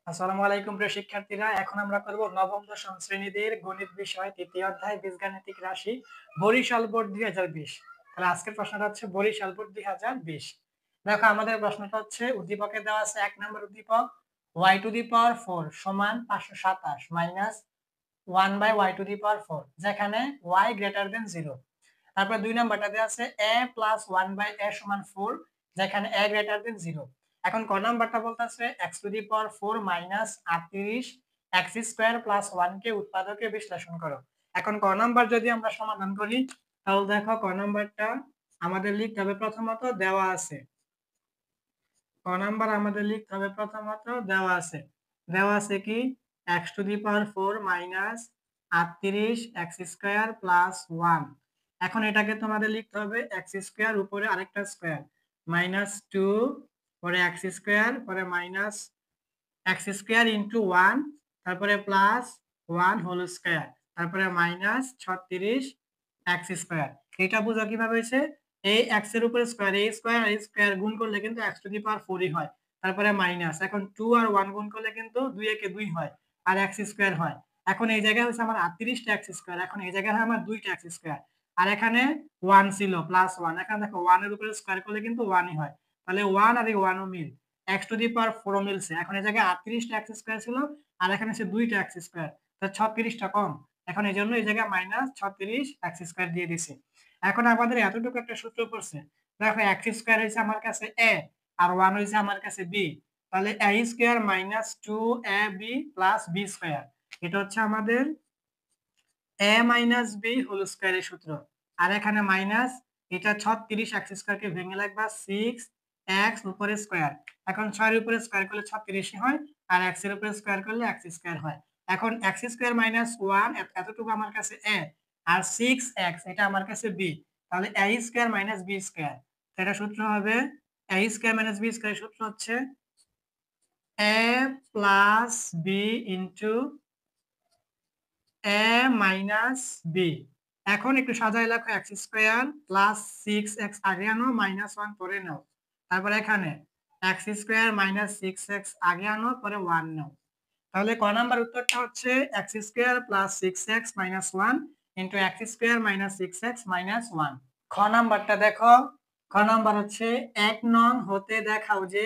আসসালামু আলাইকুম প্রিয় শিক্ষার্থীরা, এখন আমরা করব নবম দশম শ্রেণীদের গণিত বিষয় তৃতীয় অধ্যায় বীজগাণিতিক রাশি বরিশাল বোর্ড 2020। তাহলে আজকের প্রশ্নটা হচ্ছে বরিশাল বোর্ড 2020। দেখো আমাদের প্রশ্নটা হচ্ছে উদ্দীপকে দেওয়া আছে 1 নম্বর উদ্দীপক y⁴ সমান 527 মাইনাস 1/y⁴, যেখানে y গ্রেটার দেন 0। তারপর 2 নাম্বারটা দেওয়া আছে a প্লাস 1/a সমান 4, যেখানে a গ্রেটার দেন 0। এখন ক নাম্বারটা বলতেছে x⁴ minus 38 x square plus 1 কে উৎপাদকে বিশ্লেষণ করো। এখন ক নাম্বার যদি আমরা সমাধান করি, তাহলে দেখো ক নাম্বারটা আমাদের লিখতে হবে প্রথমত দেওয়া আছে। ক নাম্বার আমাদের লিখতে হবে প্রথমত দেওয়া আছে কি x⁴ minus 38 x square plus 1। এখন এটাকে তোমাদের লিখতে হবে x স্কয়ার উপরে আরেকটা স্কয়ার মাইনাস 2 পরে x স্কয়ার পরে মাইনাস x স্কয়ার ইনটু 1 তারপরে প্লাস 1 হোল স্কয়ার তারপরে মাইনাস 36 x স্কয়ার। এটা বোঝা কিভাবে হয়েছে, এই x এর উপরে স্কয়ার এই স্কয়ার এই স্কয়ার গুণ করলে কিন্তু x⁴ হয়। তারপরে মাইনাস, এখন 2 আর 1 গুণ করলে কিন্তু 2 একে 2 হয় আর x স্কয়ার হয়। এখন এই জায়গায় হচ্ছে আমার 38টা x স্কয়ার, এখন এই জায়গায় হয় আমার 2টা x স্কয়ার আর এখানে 1 ছিল প্লাস 1। এখানে দেখো 1 এর উপরে স্কয়ার করলে কিন্তু 1ই হয়, তাহলে 1 আর এই 1 ও মিল, x⁴ মিলছে। এখন এই জায়গায় 38টা x স্কয়ার ছিল আর এখানে হচ্ছে 2টা x স্কয়ার, তো 36টা কম। এখন এই জন্য এই জায়গায় মাইনাস 36 x স্কয়ার দিয়ে দিছি। এখন আমাদের এতটুকু একটা সূত্র পড়ছে, দেখো x স্কয়ার হইছে আমার কাছে a আর 1 হইছে আমার কাছে b, তাহলে a square minus 2ab plus b square, এটা হচ্ছে আমাদের a মাইনাস b হোল স্কয়ারের সূত্র। আর এখানে মাইনাস, এটা 36 x স্কয়ারকে ভেঙে লিখবা 6x উপরে স্কয়ার। এখন 6 এর উপরে স্কয়ার করলে 36 হয় আর x এর উপরে স্কয়ার করলে x স্কয়ার হয়। এখন x স্কয়ার মাইনাস 1 এতটুকু আমার কাছে a আর 6x এটা আমার কাছে b, তাহলে a square minus b square, এটা সূত্র হবে a square minus b square সূত্র হচ্ছে a plus b into a minus b। এখন একটু সাজায় লেখো x স্কয়ার প্লাস 6x আগে আনো মাইনাস 1 পরে নাও, তারপর এখানে x স্কয়ার মাইনাস 6x আগে আনো পরে 1 নাও। তাহলে ক নাম্বার উত্তরটা হচ্ছে x square plus 6x minus 1 into x square minus 6x minus 1। খ নাম্বারটা দেখো, খ নাম্বার হচ্ছে 1 নং হতে দেখাও যে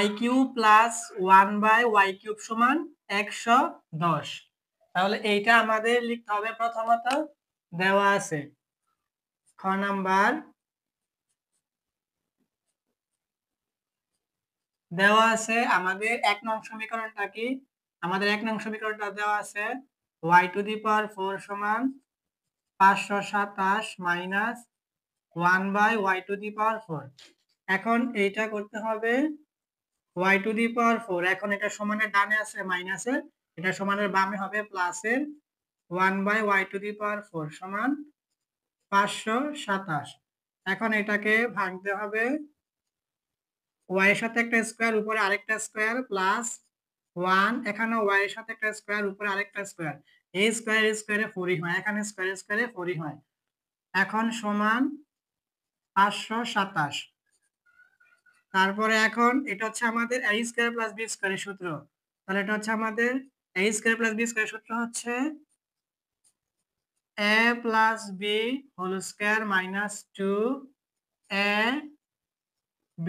y³ প্লাস 1/y³ সমান 110। তাহলে এইটা আমাদের লিখতে হবে প্রথমত দেওয়া আছে। খ নাম্বার দেওয়া আছে আমাদের 1 নং সমীকরণটা কি, আমাদের 1 নং সমীকরণটা দেওয়া আছে y⁴ সমান 527 মাইনাস 1/y⁴। এখন এইটা করতে হবে y⁴, এখন এটা সমানের ডানে আছে মাইনাসের, এটা সমানের বামে হবে প্লাসের 1/y⁴ সমান 527। এখন এটাকে ভাঙতে হবে y এর সাথে একটা স্কয়ার উপরে আরেকটা স্কয়ার প্লাস 1, এখানে y এর সাথে একটা স্কয়ার উপরে আরেকটা স্কয়ার, এই স্কয়ার স্কয়ারে 4ই হয়, এখানে স্কয়ার স্কয়ারে 4ই হয়। এখন সমান 527। তারপরে এখন এটা হচ্ছে আমাদের a স্কয়ার প্লাস b স্কয়ারের সূত্র, তাহলে এটা হচ্ছে আমাদের a স্কয়ার প্লাস b স্কয়ারের সূত্র হচ্ছে a plus b whole square minus 2ab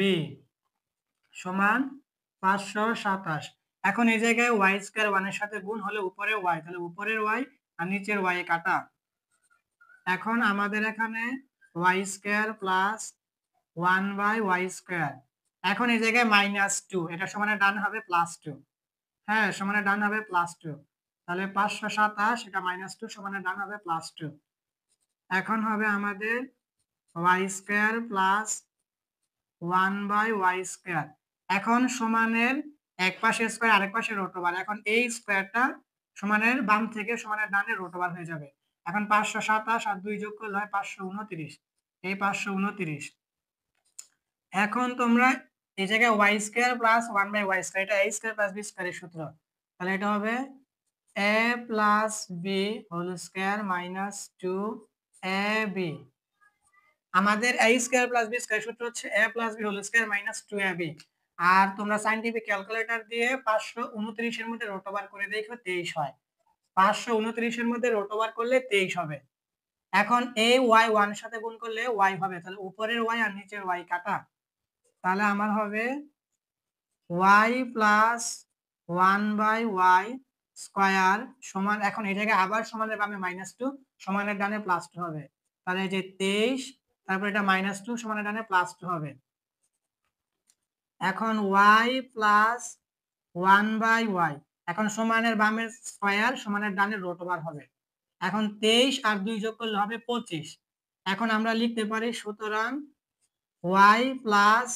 সমান 527। এখন এই জায়গায় y স্কয়ার 1 এর সাথে গুণ হলে উপরে y, তাহলে উপরের y আর নিচের y এ কাটা। এখন আমাদের এখানে y স্কয়ার প্লাস 1/y²। এখন এই জায়গায় -2, এটা সমানে ডান হবে +2। হ্যাঁ, সমানে ডান হবে +2, তাহলে 527 এটা -2 সমানে ডান হবে +2। এখন হবে আমাদের y² প্লাস 1/y²। এখন সমানের এক পাশে স্কয়ার আরেক পাশে রুট ওভার, এখন এই স্কয়ারটা সমানের বাম থেকে সমানের ডানে রুট ওভার হয়ে যাবে। এখন 527 আর 2 যোগ করলে হয় 529, এই 529। এখন তোমরা এই জায়গায় y² প্লাস 1/y², এটা a² প্লাস b² এর সূত্র, তাহলে এটা হবে a plus b whole square minus 2ab। আমাদের a² প্লাস b² সূত্র হচ্ছে a plus b whole square minus 2ab। আর তোমরা সাইন্টিফিক ক্যালকুলেটর দিয়ে 529 এর মধ্যে রোট ওভার করে দেখো 23 হয়। 529 এর মধ্যে রোট ওভার করলে 23 হবে। এখন এই ওয়াই 1 এর সাথে গুণ করলে ওয়াই হবে, তাহলে উপরের ওয়াই আর নিচের ওয়াই কাটা, তাহলে আমার হবে ওয়াই প্লাস 1/y স্কয়ার সমান, এখন এই জায়গায় আবার সমানের বামে -2 সমানের ডানে +2 হবে, তাহলে এই যে 23, তারপর এটা -2 সমানের ডানে +2 হবে। এখন y প্লাস 1/y, এখন সমানের বামের স্কয়ার সমানের ডানে রুট ওভার হবে। এখন 23 আর 2 যোগ করলে হবে 25। এখন আমরা লিখতে পারি সুতরাং y প্লাস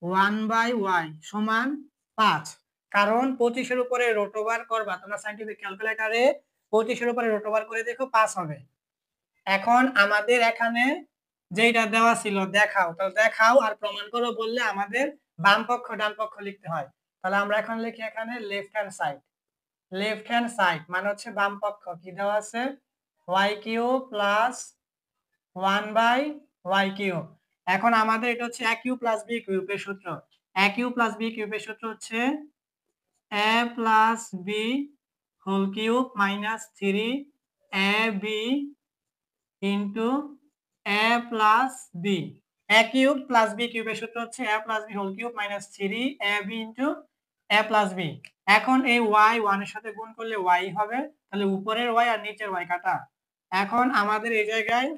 1/y সমান 5, কারণ 25 এর উপরে রুট ওভার করবা তোমরা সাইন্টিফিক ক্যালকুলেটরে 25 এর উপরে রুট ওভার করে দেখো 5 হবে। এখন আমাদের এখানে যেটা দেওয়া ছিল দেখাও, তো দেখাও আর প্রমাণ করো বললে আমাদের বাম পক্ষ ডান পক্ষ লিখতে হয়। তাহলে আমরা এখন লিখি এখানে left hand side. Left hand side মানে হচ্ছে বাম পক্ষ, কি দেওয়া আছে y cube plus 1/y cube. এখন আমাদের এটা হচ্ছে a কিউব প্লাস b কিউবের সূত্র। a কিউব প্লাস b কিউবের সূত্র হচ্ছে a plus b whole cube minus 3ab into a plus b। a cube plus b কিউবের সূত্র হচ্ছে a plus b whole cube minus 3ab into a plus b। এখন এই y 1 এর সাথে গুণ করলে y হবে, তাহলে উপরের y আর নিচের y কাটা। এখন আমাদের এই জায়গায়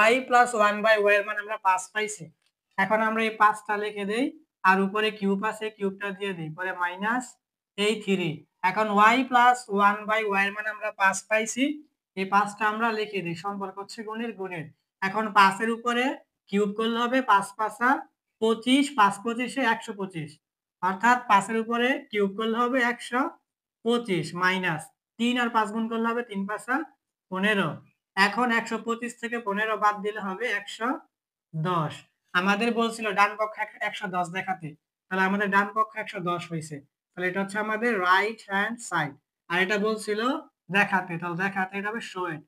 y প্লাস 1/y এর মান আমরা 5 পাইছি। এখন আমরা এই 5টা লিখে দেই আর উপরে কিউব আছে কিউবটা দিয়ে দেই, পরে মাইনাস এই 3। এখন y প্লাস 1/y এর মান আমরা 5 পাইছি, এই 5টা আমরা লিখে দিই, সম্পর্ক হচ্ছে গুণের গুণের। এখন 5 এর উপরে কিউব করলে হবে 5 5 25, 5 25 125, অর্থাৎ 5 এর উপরে কিউব করলে হবে 125 মাইনাস 3 আর 5 গুণ করলে হবে 3 5 15। এখন 125 থেকে 15 বাদ দিলে হবে 110। আমাদের বলছিল ডান পক্ষ 110 দেখাতে, তাহলে আমাদের ডান পক্ষ 110 হয়েছে, তাহলে এটা হচ্ছে আমাদের রাইট হ্যান্ড সাইড। আর এটা বলছিল দেখাতে, তাহলে দেখাতে এটা হবে শোয়েড,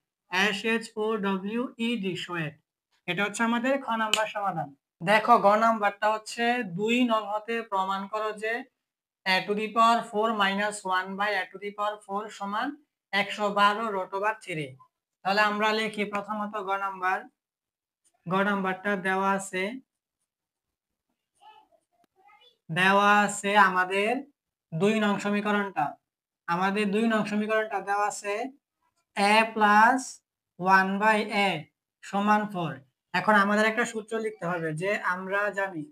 SHOWED শোয়েড। এটা হচ্ছে আমাদের খ নাম্বার সমাধান। দেখো গ নাম্বারটা হচ্ছে 2 নং হতে প্রমাণ করো যে a to the power 4 minus 1 by a to the power 4 সমান 112 রুট ওভার 3। তাহলে আমরা লিখি প্রথমত গ নাম্বারটা দেওয়া আছে আমাদের 2 নং সমীকরণটা। আমাদের 2 নং সমীকরণটা দেওয়া আছে a প্লাস 1/a সমান 4। এখন আমাদের একটা সূত্র লিখতে হবে যে আমরা জানি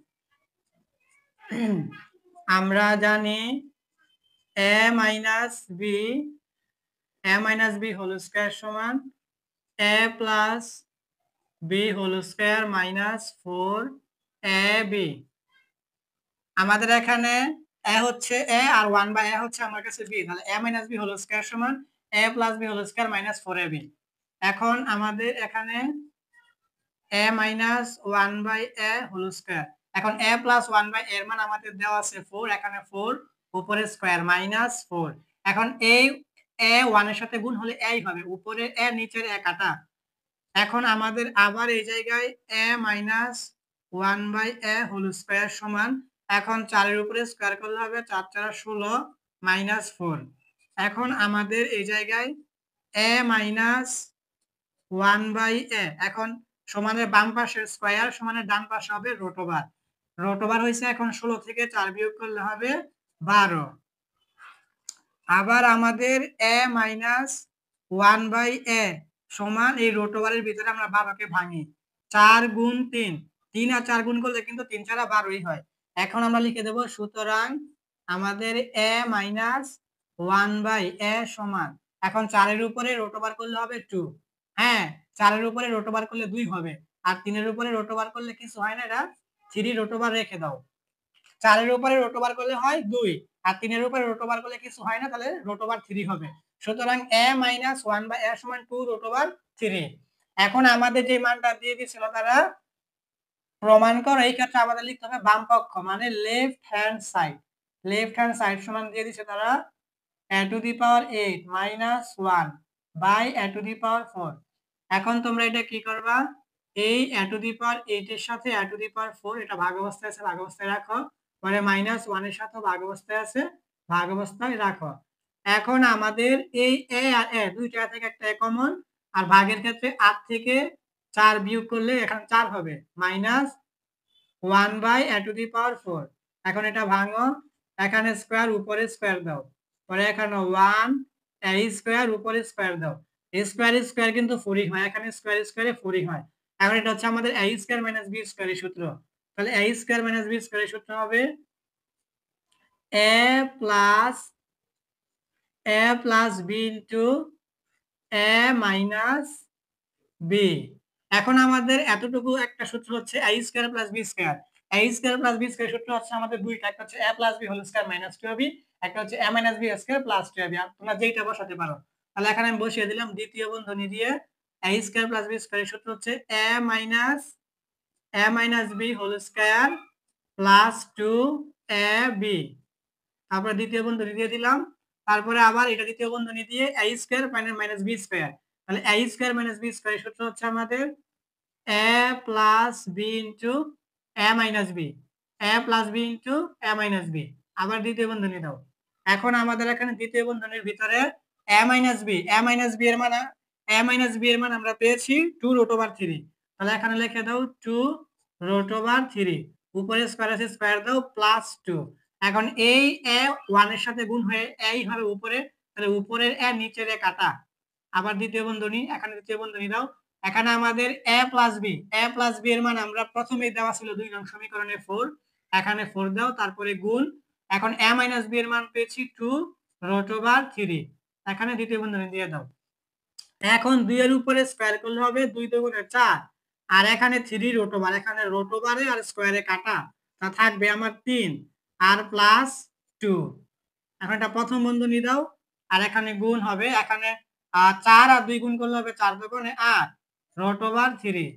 a minus b whole square সমান a plus b whole square minus 4ab। আমাদের এখানে a হচ্ছে a আর 1/a হচ্ছে আমার কাছে b, তাহলে a minus b whole square সমান a plus b whole square minus 4ab। এখন আমাদের এখানে a minus 1/a whole square, এখন a প্লাস 1/a এর মান আমাদের দেওয়া আছে 4, এখানে 4 উপরে স্কয়ার মাইনাস 4। এখন এই a 1 এর সাথে গুণ হলে a হবে, উপরে a নিচের a কাটা। এখন আমাদের আবার এই জায়গায় a minus 1/a whole square সমান, এখন 4 এর উপরে স্কয়ার করলে হবে 4 4 16 মাইনাস 4। এখন আমাদের এই জায়গায় a মাইনাস 1/a, এখন সমানের বাম পাশের স্কয়ার সমানের ডান পাশে হবে রুট ওভার হয়েছে। এখন 16 থেকে 4 বিয়োগ করলে হবে 12। আবার আমাদের a মাইনাস 1/a সমান এই রুট ওভারের ভিতরে আমরা 12কে ভাঙি, 4 গুণ 3, 3 আর 4 গুণ করলে কিন্তু 3 4 12ই হয়। এখন আমরা লিখে দেব সুতরাং আমাদের a মাইনাস 1/a সমান, এখন 4 এর উপরে রুট ওভার করলে হবে 2, হ্যাঁ 4 এর উপরে রুট ওভার করলে 2 হবে, আর 3 এর উপরে রুট ওভার করলে কিছু হয় না, এটা 3 রুট ওভার রেখে দাও। 4 এর উপরে রুট ওভার করলে হয় 2 আর 3 এর উপরে রুট ওভার করলে কিছু হয় না, তাহলে রুট ওভার 3 হবে। সুতরাং a মাইনাস 1/a সমান 2 রুট ওভার 3। এখন আমাদের যে মানটা দিয়ে দিয়েছিল তারা প্রমাণ করো, এই ক্ষেত্রে আমাদের লিখতে হবে বাম পক্ষ মানে লেফট হ্যান্ড সাইড সমান দিয়ে দিয়েছে তারা a to the power 8 minus 1 by a to the power 4। এখন তোমরা এটা কি করবা, এই a টু দি পাওয়ার 8 এর সাথে a টু দি পাওয়ার 4 এটা ভাগ অবস্থায় আছে, ভাগ অবস্থায় রাখো, পরে -1 এর সাথে ভাগ অবস্থায় আছে, ভাগ অবস্থায় রাখো। এখন আমাদের এই এ আর এ দুই জায়গা থেকে একটা এ কমন, আর ভাগের ক্ষেত্রে 8 থেকে 4 বিয়োগ করলে এখানে 4 হবে, -1/a⁴। এখন এটা ভাঙো, এখানে স্কয়ার উপরে স্কয়ার দাও, পরে এখানে 1 a² উপরে স্কয়ার দাও। স্কয়ার কিন্তু 4 হয়, এখানে স্কয়ারে 4 হয়। এখন এটা হচ্ছে আমাদের a² - b² এর সূত্র। তাহলে a² - b² এর সূত্র হবে a plus b into a minus b। এখন আমাদের এতটুকু একটা সূত্র হচ্ছে a² + b²। a² + b² সূত্র হচ্ছে আমাদের দুইটা, একটা হচ্ছে a + b² - 2ab, একটা হচ্ছে a - b² + 2ab। তোমরা যেইটা বসাতে পারো। তাহলে এখানে আমি বসিয়ে দিলাম দ্বিতীয় বন্ধনী দিয়ে a² + b² এর সূত্র হচ্ছে a - b² + 2ab। তারপরে দ্বিতীয় বন্ধনী দিয়ে দিলাম, তারপরে আবার এটা দ্বিতীয় বন্ধনী দিয়ে a² - b²। তাহলে a² - b² এর সূত্র হচ্ছে আমাদের a plus b into a minus b, a plus b into a minus b। আবার দ্বিতীয় বন্ধনী দাও। এখন আমাদের এখানে দ্বিতীয় বন্ধনীর ভিতরে a minus b এর মান আমরা পেয়েছি 2√3। তাহলে এখানে লিখে দাও 2√3, উপরে স্কয়ার আছে স্কয়ার দাও, প্লাস 2। এখন এই a 1 এর সাথে গুণ হয়ে এই হবে উপরে, তাহলে উপরের a নিচের a কাটা। আবার দ্বিতীয় বন্ধনী, এখানে দ্বিতীয় বন্ধনী দাও। এখানে আমাদের a plus b এর মান আমরা প্রথমেই দেওয়া ছিল 2 নং সমীকরণে 4, এখানে 4 দাও, তারপরে গুণ। এখন a minus b এর মান পেয়েছি 2√3, এখানে দ্বিতীয় বন্ধনী দিয়ে দাও। এখন 2 এর উপরে স্কয়ার করলে হবে 2 × 4, আর এখানে 3√, এখানে √এ আর স্কয়ারে কাটা, তা থাকবে আমার 3 আর প্লাস 2। এখন এটা প্রথম বন্ধনী দাও, আর এখানে গুণ হবে, এখানে 4 আর 2 গুণ করলে হবে 4 × 8 √3।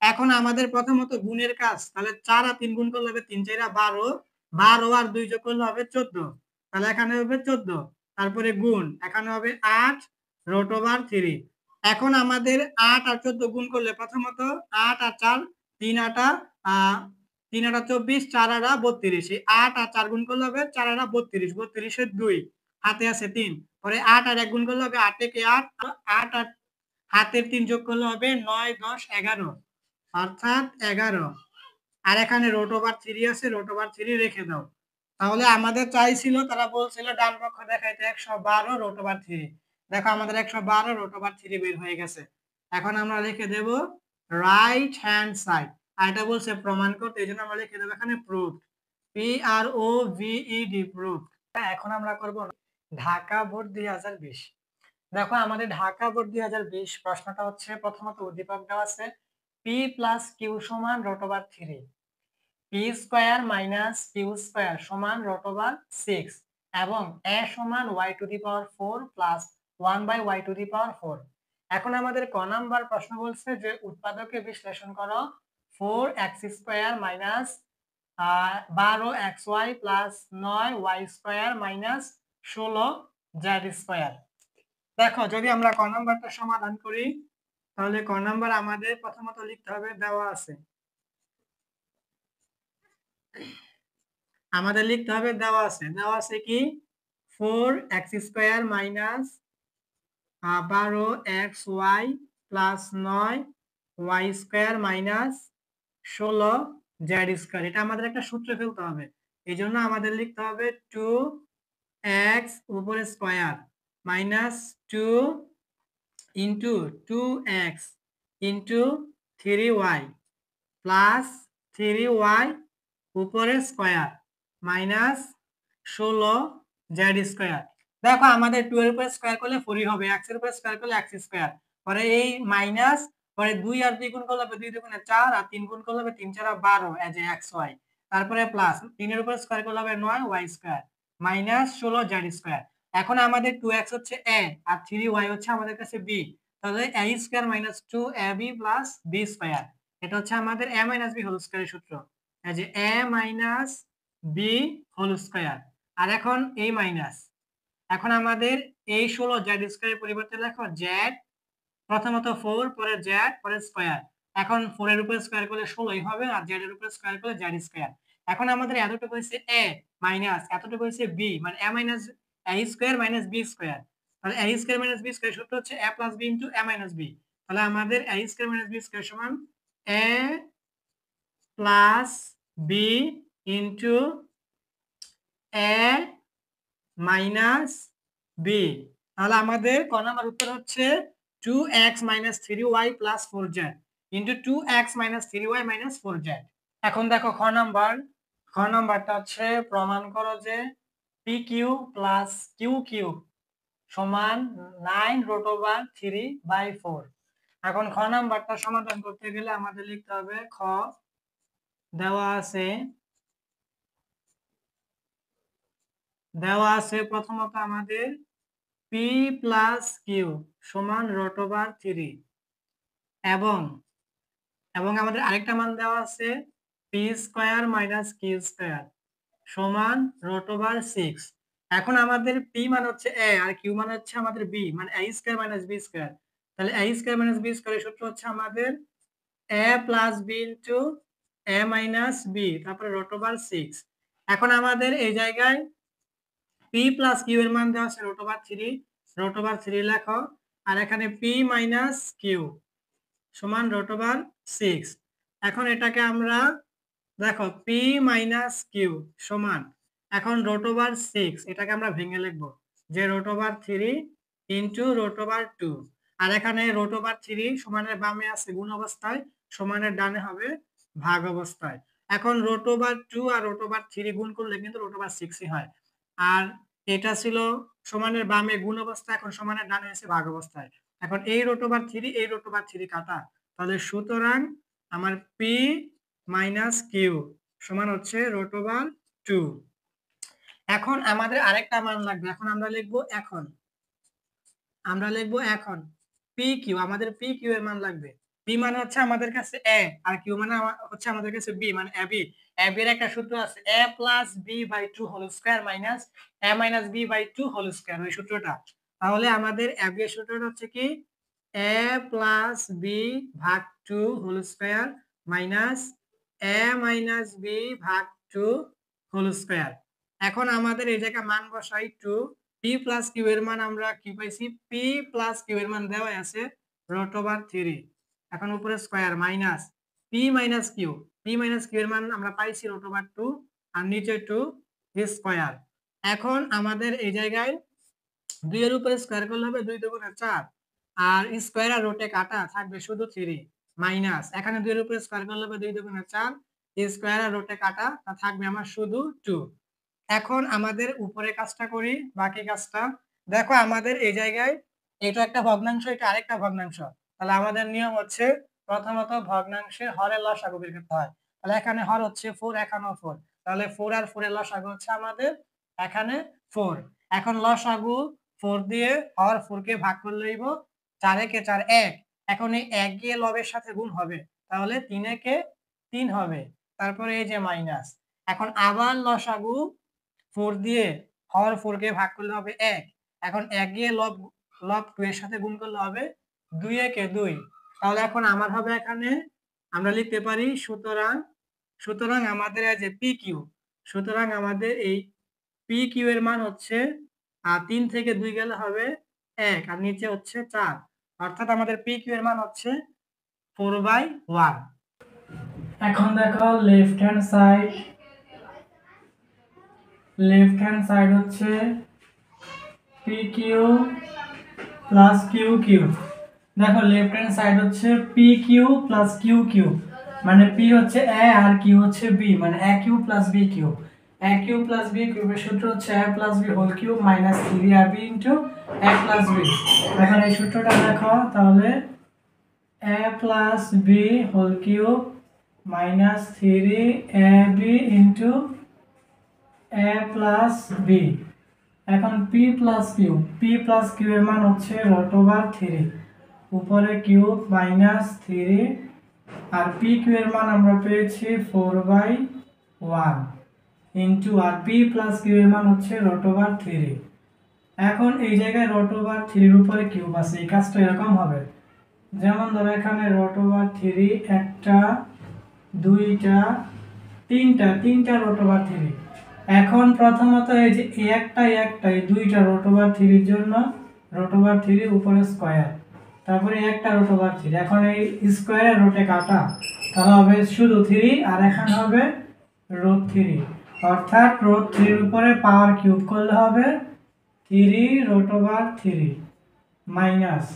এখন আমাদের প্রথমত গুণের কাজ, তাহলে 4 আর 3 গুণ করলে হবে 3 × 4 = 12, আর 2 যোগ করলে হবে 14, তাহলে এখানে হবে 14। তারপরে গুণ, এখানে হবে 8 √3। এখন আমাদের 8 আর 14 গুণ করলে প্রথমত 8 আর 4 3 8 3 8 24, 4 8 32, এই 8 আর 4 গুণ করলে হবে 4 8 32, 32 এর 2 হাতে আছে 3, পরে 8 আর 1 গুণ করলে হবে 8 একে 8, 8 আর হাতের 3 যোগ করলে হবে 9 10 11, অর্থাৎ 11। আর এখানে √3 আছে, √3 রেখে দাও। তাহলে আমাদের চাইছিল, তারা বলছিল ডান পক্ষ দেখাইতে 112 √3। দেখো আমাদের 112 √3 বের হয়ে গেছে। এখন আমরা লিখে দেব রাইট হ্যান্ড সাইড, আর এটা বলছে প্রমাণ করতে, এই জন্য আমরা লিখে দেব এখানে প্রুফড, PROVED, প্রুফড। এখন আমরা করব ঢাকা বোর্ড 2020। দেখো আমাদের ঢাকা বোর্ড 2020 প্রশ্নটা হচ্ছে, প্রথমত উদ্দীপক দেওয়া আছে p + q = √3, p² - q² = √6, এবং a = y⁴ plus 1/y⁴। এখন আমাদের ক নাম্বার প্রশ্ন বলছে যে উৎপাদকে বিশ্লেষণ করো 4x² - 12xy plus 9y² - 16z²। দেখো যদি আমরা ক নাম্বারটা সমাধান করি, তাহলে ক নাম্বার আমাদের প্রথমত লিখতে হবে, দেওয়া আছে কি 4x² - 12xy plus 9y² - 16z²। এটা আমাদের একটা সূত্র ফেলতে হবে, এই জন্য আমাদের লিখতে হবে 2x উপরে square minus 2 into 2x into 3y plus 3y উপরে স্কয়ার মাইনাস 16z²। দেখো আমাদের 2 এর উপরে স্কয়ার করলে 4 হবে, x এর উপরে স্কয়ার করলে x², পরে এই মাইনাস, পরে 2 আর 2 গুণ করলে হবে 2 × 2 = 4, আর 3 গুণ করলে হবে 3 × 4 = 12 এজ xy, তারপরে প্লাস 3 এর উপরে স্কয়ার করলে হবে 9y² মাইনাস 16z²। এখন আমাদের 2x হচ্ছে a আর 3y হচ্ছে আমাদের কাছে b, তাহলে a² - 2ab plus b²। এটা হচ্ছে আমাদের a - b² এর সূত্র, এই যে a - b²। আর এখন এই মাইনাস, এখন আমাদের এই 16z² এর পরিবর্তে লেখো z, প্রথমত 4 পরে z পরে স্কয়ার। এখন 4 এর উপরে স্কয়ার করলে 16ই হবে, আর z এর উপরে স্কয়ার করলে z²। এখন আমাদের এতটুকু হচ্ছে a মাইনাস এতটুকু হচ্ছে b, মানে a minus a square minus b square. তাহলে a square minus b square সূত্র হচ্ছে a plus b into a minus b। তাহলে আমাদের a square minus b square সমান a plus b into a minus b। তাহলে আমাদের ক number উত্তর হচ্ছে 2x minus 3y plus 4z into 2x minus 3y minus 4z। এখন দেখো খ নাম্বারটা হচ্ছে প্রমাণ করো যে P Q plus Q cube সমান 9√3/4। এখন খ নাম্বারটা সমাধান করতে গেলে আমাদের লিখতে হবে খ দেওয়া আছে প্রথমত আমাদের পি প্লাস কিউ সমান √3 এবং আমাদের আরেকটা মান দেওয়া আছে P square minus Q square সমান √6। এখন আমাদের পি মান হচ্ছে a আর কিউ মান হচ্ছে আমাদের b, মানে a square minus b square. তাহলে a স্কয়ার মাইনাস b স্কয়ারের সূত্র হচ্ছে আমাদের a plus b into a minus b তারপরে √6। এখন আমাদের এই জায়গায় p প্লাস কিউ এর মান দেওয়া আছে √3 লেখো, আর এখানে p মাইনাস কিউ সমান √6। এখন এটাকে আমরা দেখো p মাইনাস কিউ সমান এখন √6, এটাকে আমরা ভেঙে লিখবো যে √3 ইনটু √2, আর এখানে √3 সমানের বামে আছে গুণ অবস্থায়, সমানের ডানে হবে ভাগ অবস্থায়। এখন √2 আর √3 গুণ করলে কিন্তু √6ই হয়, আর এটা ছিল সমানের বামে গুণ অবস্থা, এখন সমানের ডানে আছে ভাগ অবস্থায়। এখন এই √3 কাটা, তাহলে সুতরাং আমার p মাইনাস কিউ সমান হচ্ছে √2। এখন আমাদের আরেকটা মান লাগবে, এখন আমরা লিখবো এখন পি কিউ, আমাদের পি কিউ এর মান লাগবে। পি মানে হচ্ছে আমাদের কাছে a আর কিউ মানে হচ্ছে আমাদের কাছে b, মানে ab এর একটা সূত্র আছে a plus b by 2 whole square minus a minus b by 2 whole square, ওই সূত্রটা। তাহলে আমাদের ab এর সূত্রটা হচ্ছে কি a প্লাস b ভাগ 2 whole square minus a minus b ভাগ 2 হোল স্কয়ার। এখন আমাদের এই জায়গায় মান বসাই 2, p প্লাস কিউ এর মান আমরা কি পাইছি, p প্লাস কিউ এর মান দেওয়া আছে √3, এখন উপরে square minus p minus Q এর মান আমরা পাইছি √2 আর নিচে 2 স্কয়ার। এখন আমাদের এই জায়গায় 2 এর উপরে স্কয়ার করলে হবে 2 দুগুণে 4, আর স্কয়ার আর রুটে কাটা থাকবে শুধু 3 মাইনাস এখানে 2 এর উপরে স্কয়ার করলে হবে 2 দুগুণে 4, স্কয়ার আর রুটে কাটা থাকবে আমার শুধু 2। এখন আমাদের উপরে কাজটা করি, বাকি কাজটা দেখো আমাদের এই জায়গায় এটা একটা ভগ্নাংশ, এটা আরেকটা ভগ্নাংশ। তাহলে আমাদের নিয়ম হচ্ছে প্রথমত ভগ্নাংশের হরের লসাগু বের করতে হয়। তাহলে এখানে হর হচ্ছে 4, এখানেও 4, তাহলে 4 আর 4 এর লসাগু হচ্ছে আমাদের এখানে 4। এখন লসাগু 4 দিয়ে হর 4 কে ভাগ করলে হইব 4 একে 4 1, এখন এই 1 গিয়ে লবের সাথে গুণ হবে, তাহলে 3 একে 3 হবে, তারপরে এই যে মাইনাস। এখন আবার লসাগু 4 দিয়ে হর 4 কে ভাগ করলে হবে 1, এখন 1 গিয়ে লব 2 এর সাথে গুণ করলে হবে 2 একে 2। তাহলে এখন আমার হবে এখানে আমরা লিখতে পারি সুতরাং আমাদের এই যে পি কিউ, সুতরাং আমাদের এই পি কিউ এর মান হচ্ছে 3 থেকে 2 গেলে হবে 1 আর নিচে হচ্ছে 4, অর্থাৎ আমাদের পি কিউ এর মান হচ্ছে 4/1। এখন দেখো লেফট হ্যান্ড সাইড হচ্ছে P Q plus Q Q. দেখো লেফট হ্যান্ড সাইড হচ্ছে P Q plus Q Q, মানে পি হচ্ছে a আর কিউ হচ্ছে b, মানে a Q plus b Q. a Q plus b কিউবের সূত্র হচ্ছে a plus b whole cube minus 3ab into a plus b। এখন এই সূত্রটা দেখো, তাহলে a plus b whole cube minus 3ab into a plus b। এখন p plus Q এর মান হচ্ছে √3, উপরে কিউব মাইনাস 3, আর p কিউ এর মান আমরা পেয়েছি 4/1 ইনটু আর p প্লাস কিউ এর মান হচ্ছে √3। এখন এই জায়গায় √3 এর উপরে কিউব আছে, এই কাজটা এরকম হবে, যেমন ধরো এখানে √3 একটা, দুইটা, তিনটা রুট ওভার 3। এখন প্রথমত এই যে একটাই দুইটা রুট ওভার 3 এর জন্য রুট ওভার 3 উপরে স্কয়ার, তারপরে একটা রুট ওভার 3। এখন এই স্কয়ারে রুটে কাটা, তাহলে হবে শুধু 3 আর এখানে হবে রুট 3, অর্থাৎ রুট 3 এর উপরে পাওয়ার কিউব করলে হবে 3 রুট ওভার 3 মাইনাস।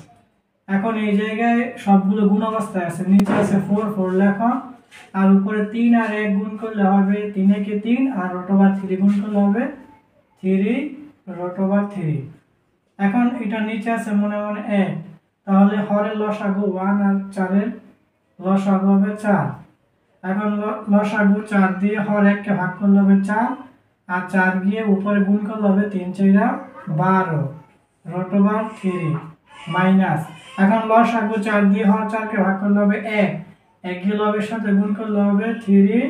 এখন এই জায়গায় সবগুলো গুণ অবস্থায় আছে, নিচে আছে 4 লেখা, আর উপরে 3 আর 1 গুণ করলে হবে 3 একে 3, আর রুট ওভার 3 গুণ করলে হবে 3 রুট ওভার 3। এখন এটা নিচে আছে মনে মনে 1, তাহলে হরের লসাগু 1 আর 4 এর লসাগু হবে 4। এখন লসাগু 4 দিয়ে হর 1 কে ভাগ করলে হবে 4, আর 4 গিয়ে উপরে গুণ করলে হবে 3 4 12 রুট ওভার 3 মাইনাস। এখন লসাগু 4 দিয়ে হর 4 কে ভাগ করলে হবে 1, 1 গিয়ে লবের সাথে গুণ করলে হবে 3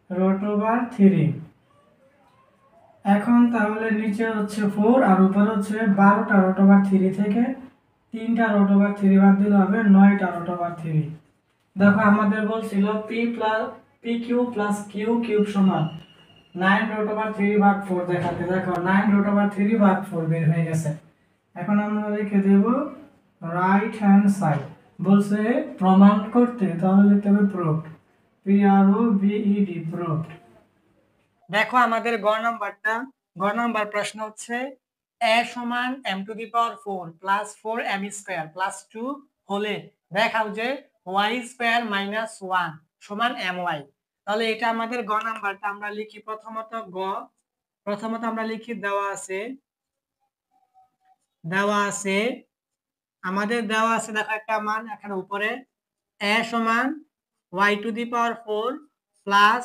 রুট ওভার 3। এখন তাহলে নিচে হচ্ছে 4 আর উপরে হচ্ছে 12টা রুট ওভার 3 থেকে 3টা রুট ওভার 3 বাদ দিলে হবে 9টা রুট ওভার 3। দেখো আমাদের বলছিল P Q plus Q cube সমান 9 রুট ওভার 3 ভাগ 4 দেখাতে। দেখো 9 রুট ওভার 3 ভাগ 4 বের হয়ে গেছে। এখন আমরা লিখে দেব রাইট হ্যান্ড সাইড। বলছে প্রমাণ করতে, তাহলে লিখতে হবে প্রুভড, পি আর ও ভি ই ডি, প্রুভড। দেখো আমাদের গ নাম্বার প্রশ্ন হচ্ছে a সমান m to the power 4 plus 4m square plus 2 হলে দেখাও যে y স্কয়ার মাইনাস 1 সমান my। তাহলে এটা আমাদের গ নাম্বারটা। আমরা লিখি প্রথমত আমরা লিখি দেওয়া আছে আমাদের দেওয়া আছে দেখো একটা মান এখানে উপরে a সমান y to the power 4 plus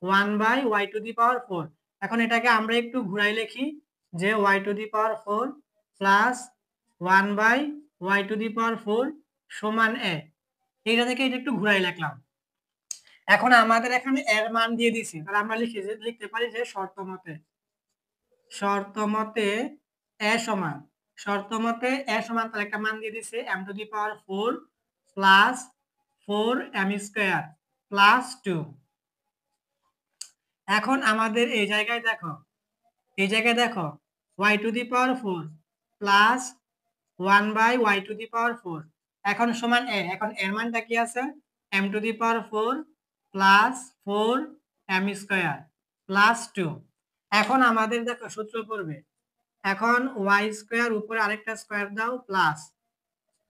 1/y to the power 4। এখন এটাকে আমরা একটু ঘুরাই লিখি যে y to the power 4 plus 1/y to the power 4 সমান a। এইটা থেকে এটা একটু ঘুরাই লিখলাম। এখন আমাদের এখানে এর মান দিয়ে দিছি, তাহলে আমরা লিখতে পারি যে শর্তমতে a সমান তাহলে একটা মান দিয়ে দিছে m to the power 4 plus 4m square plus 2। এখন আমাদের এই জায়গায় দেখো y to the power 4 plus 1/y to the power 4 এখন সমান a। এখন এর মানটা কি আছে m to the power 4 plus 4m square plus 2। এখন আমাদের দেখো সূত্র পড়বে, এখন y স্কয়ার উপরে আরেকটা স্কয়ার দাও প্লাস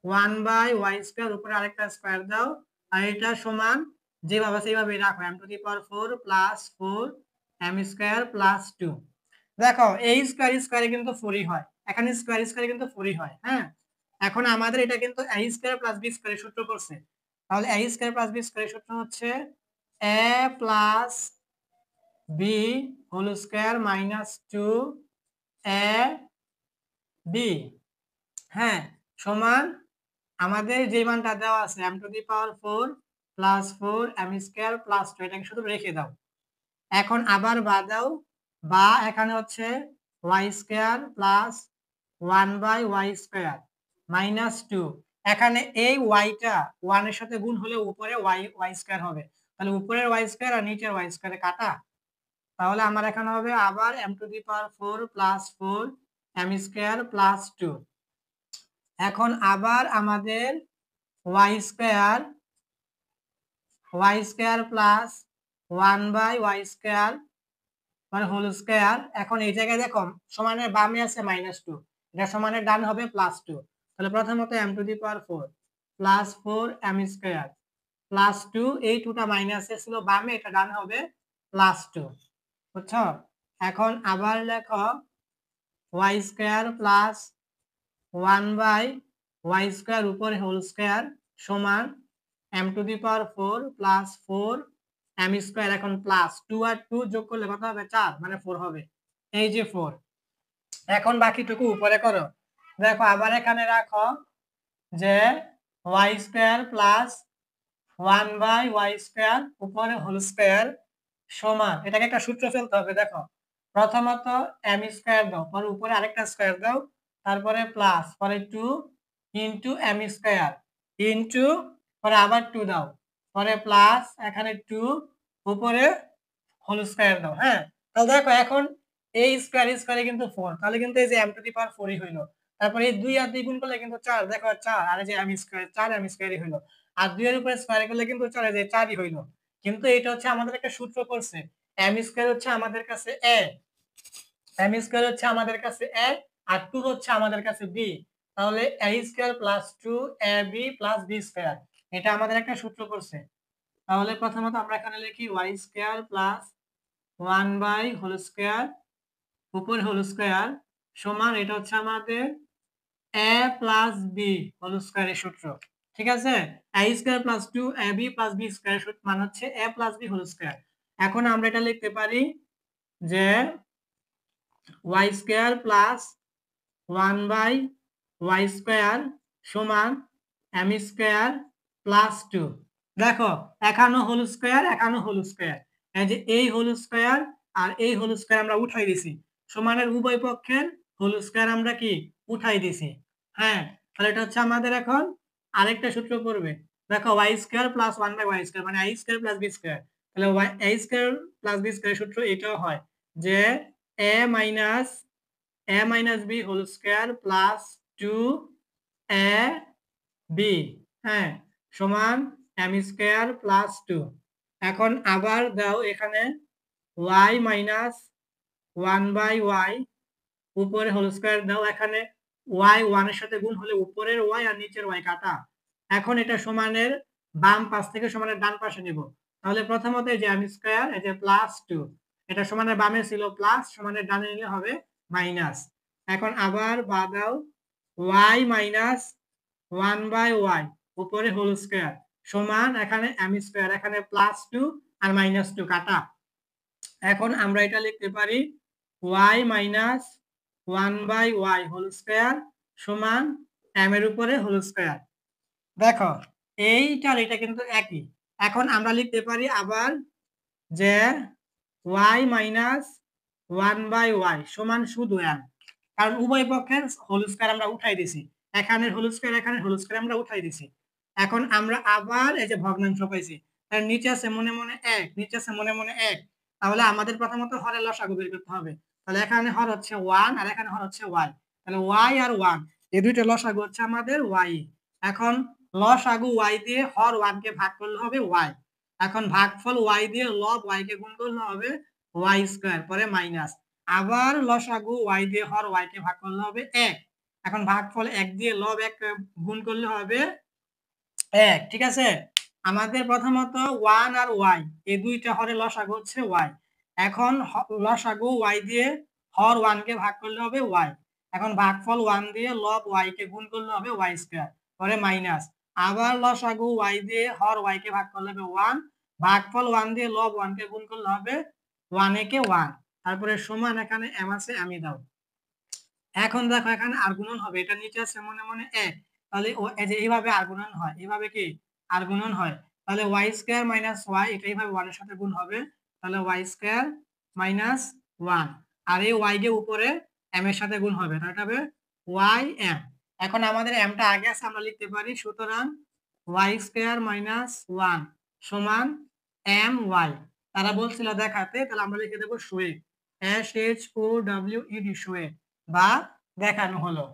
1/y স্কয়ার উপরে আরেকটা স্কয়ার দাও, আর এটা সমান যেভাবে সেইভাবে রাখো m to the power 4 plus 4m square plus 2। দেখো এই স্কয়ারে কিন্তু 4ই হয়, এখানে স্কয়ারে কিন্তু 4ই হয়। হ্যাঁ, এখন আমাদের এটা কিন্তু a স্কয়ার প্লাস b স্কয়ারের সূত্র করছে। তাহলে a স্কয়ার প্লাস b স্কয়ারের সূত্র হচ্ছে a plus b whole square minus 2ab। হ্যাঁ, সমান আমাদের যে মানটা দেওয়া আছে m to the power 4 plus 4m square plus 2, এটাকে শুধু রেখে দাও। এখন আবার বা দাও, বা এখানে হচ্ছে y square plus 1/y square minus 2। এখানে এই yটা 1 এর সাথে গুণ হলে উপরে y স্কয়ার হবে, তাহলে উপরের y স্কয়ার আর নিচের y স্কয়ারে কাটা। তাহলে আমার এখানে হবে আবার m to the power 4 plus 4m square plus 2। এখন আবার আমাদের y square plus 1/y square মানে হোল স্কয়ার। এখন এই জায়গায় দেখো সমানের বামে আছে -2, এটা সমানের ডানে হবে +2। তাহলে প্রথমত m to the power 4 plus 4m square plus 2, এই 2টা মাইনাসে ছিল বামে, এটা ডানে হবে +2। বুঝছো? এখন আবার লেখো y square plus 1/y square উপরে হোল স্কয়ার সমান m to the power 4 plus 4m square. এখন প্লাস 2 আর 2 যোগ করলে কত হবে 4, মানে 4 হবে। এই যে 4। এখন বাকিটুকু উপরে করো। দেখো আবার এখানে রাখো যে y square plus 1/y square উপরে হোল স্কয়ার সমান, এটাকে একটা সূত্র ফেলতে হবে। দেখো প্রথমত m স্কয়ার দাও, পরে উপরে আরেকটা স্কয়ার দাও, তারপরে প্লাস, পরে 2 ইনটু m স্কয়ার ইনটু, পরে আবার 2 দাও, পরে প্লাস, এখানে 2 উপরে হোল স্কয়ার দাও। হ্যাঁ, তাহলে দেখো এখন a স্কয়ার স্কয়ারে কিন্তু 4, তাহলে কিন্তু এই যে m টু দি পাওয়ার 4ই হইলো। তারপরে এই 2 আর 2 গুণ করলে কিন্তু 4, দেখো 4 আর এই যে m স্কয়ার 4 m স্কয়ারই হইলো। আর 2 এর উপরে স্কয়ার করলে কিন্তু 4, এই যে 4ই হইলো। কিন্তু এটা হচ্ছে আমাদের একটা সূত্র করছে, m স্কয়ার হচ্ছে আমাদের কাছে a, m স্কয়ার হচ্ছে আমাদের কাছে a, আর 2 হচ্ছে আমাদের কাছে b। তাহলে a square plus 2 ab plus b square, এটা আমাদের একটা সূত্র করছে। তাহলে প্রথমত আমরা এখানে লিখি y square plus 1 by whole square উপর হোল স্কয়ার সমান, এটা হচ্ছে আমাদের a প্লাস b হোল স্কয়ারের সূত্র। ঠিক আছে, a square plus 2 ab plus b square সূত্র মান হচ্ছে a plus b whole square. এখন আমরা এটা লিখতে পারি যে y square plus 1 by y square সমান m স্কয়ার প্লাস 2। দেখো এখানে হোল স্কয়ার, এখানে হোল স্কয়ার, এই যে এই হোল স্কয়ার আর এই হোল স্কয়ার আমরা উঠাই দিছি, সমানের উভয় পক্ষের হোল স্কয়ার আমরা কি উঠাই দিছি। হ্যাঁ, তাহলে এটা হচ্ছে আমাদের এখন আরেকটা সূত্র পড়বে। দেখো y square plus 1 by y square মানে a square plus b square, তাহলে a square plus b square সূত্র এটাও হয় যে a minus b whole square plus 2ab, হ্যাঁ, সমান m স্কয়ার প্লাস 2। এখন আবার দাও এখানে y মাইনাস 1 বাই y উপরে হোল স্কয়ার দাও, এখানে y 1 এর সাথে গুণ হলে উপরের y আর নিচের y কাটা। এখন এটা সমানের বাম পাশ থেকে সমানের ডান পাশে নিব। তাহলে প্রথমত এই যে m স্কয়ার, এই যে প্লাস 2, এটা সমানের বামে ছিল প্লাস, সমানের ডানে নিলে হবে মাইনাস। এখন আবার বাদ দাও y মাইনাস 1 বাই y উপরে হোল স্কয়ার সমান, এখানে m স্কয়ার, এখানে প্লাস 2 আর মাইনাস 2 কাটা। এখন আমরা এটা লিখতে পারি y মাইনাস 1 বাই y হোল স্কয়ার সমান m এর উপরে হোল স্কয়ার। দেখো এইটার এটা কিন্তু একই। এখন আমরা লিখতে পারি আবার যে y মাইনাস 1 বাই y সমান শুধু m, কারণ উভয় পক্ষের হোল স্কয়ার আমরা উঠাই দিছি, এখানের হোল স্কয়ার এখানের হোল স্কয়ার আমরা উঠাই দিছি। এখন আমরা আবার এই যে ভগ্নাংশ পাইছি, তার নিচে আছে মনে মনে 1, নিচে আছে মনে মনে 1, তাহলে আমাদের প্রথমত হরের লসাগু বের করতে হবে। তাহলে এখানে হর হচ্ছে 1 আর এখানে হর হচ্ছে y, তাহলে y আর 1 এই দুইটা লসাগু হচ্ছে আমাদের y। এখন লসাগু y দিয়ে হর 1 কে ভাগ করলে হবে y। এখন ভাগফল y দিয়ে লব y কে গুণ করলে হবে y স্কয়ার, পরে মাইনাস। আবার লসাগু y দিয়ে হর y কে ভাগ করলে হবে 1। এখন ভাগফল 1 দিয়ে লব 1 গুণ করলে হবে 1। ঠিক আছে, আমাদের প্রথমত 1 আর y এই দুইটা হরের লসাগু হচ্ছে y। এখন লসাগু y দিয়ে হর 1 কে ভাগ করলে হবে y। এখন ভাগফল 1 দিয়ে লব y কে গুণ করলে হবে y স্কয়ার, পরে মাইনাস। আবার লসাগু y দিয়ে হর y কে ভাগ করলে হবে 1, ভাগফল 1 দিয়ে লব 1 কে গুণ করলে হবে 1 একে 1, তারপরে সমান এখানে m আছে আমি দাও। এখন দেখো এখানে আর গুণন হবে, এটা নিচে আছে মনে মনে 1, তাহলে এই যে এইভাবে আর গুণন হয়, এইভাবে কি আর গুণন হয়। তাহলে y স্কয়ার মাইনাস y এটা এইভাবে 1 এর সাথে গুণ হবে, তাহলে y স্কয়ার মাইনাস 1, আর এই y কে উপরে m এর সাথে গুণ হবে, তাহলে এটা হবে ym। এখন আমাদের m টা আগে আছে, আমরা লিখতে পারি সুতরাং y স্কয়ার মাইনাস 1 সমান my। তারা বলছিল দেখাতে, তাহলে আমরা লিখে দেবো শোয়ে, SHOWED, শোয়ে বা দেখানো হলো।